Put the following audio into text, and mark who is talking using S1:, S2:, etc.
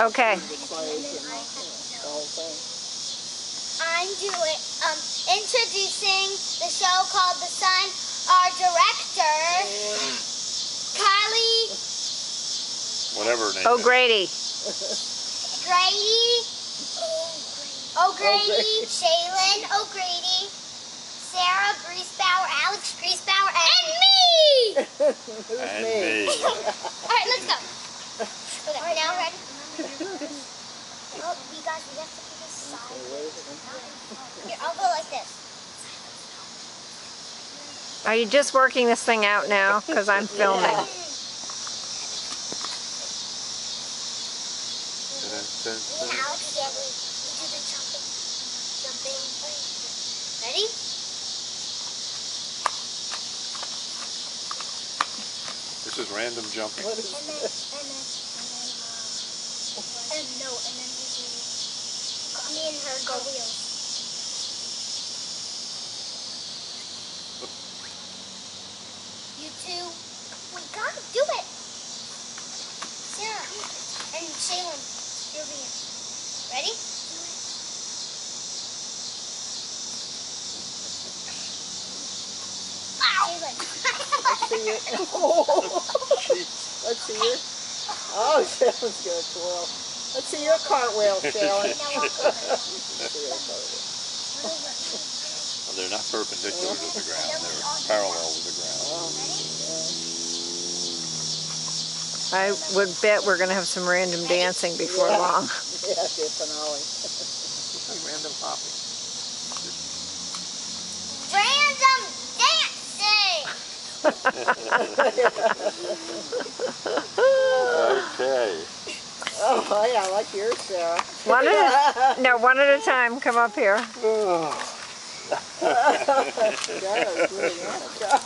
S1: Okay.
S2: I'm doing introducing the show called The Sun. Our director, Kylie.
S3: Whatever her name.
S1: O'Grady.
S2: O'Grady, Shaylin O'Grady, Sarah Griesbauer, Alex Griesbauer, and me!
S3: And me.
S2: Alright, let's go. Okay, now ready? Oh, you guys, we have to put this side. Here, I'll go like this.
S1: Are you just working this thing out now? Because I'm filming.
S2: Alex, yeah, we do the jumping. Ready?
S3: This is random jumping.
S2: And then me and her go wheels. You two, we gotta do it. Sarah and Shaylin, you'll be in. Ready?
S4: Let's see it. Oh, Shaylin's gonna twirl. Let's see your cartwheel, Shaylin.
S3: Well, they're not perpendicular to the ground. They're parallel with the ground.
S1: I would bet we're going to have some random dancing before long.
S4: Yeah, the finale.
S3: Random popping.
S2: Random dancing!
S3: Okay.
S4: Oh, yeah, I like yours, Sarah.
S1: One at a time. Come up here.
S4: That was really nice.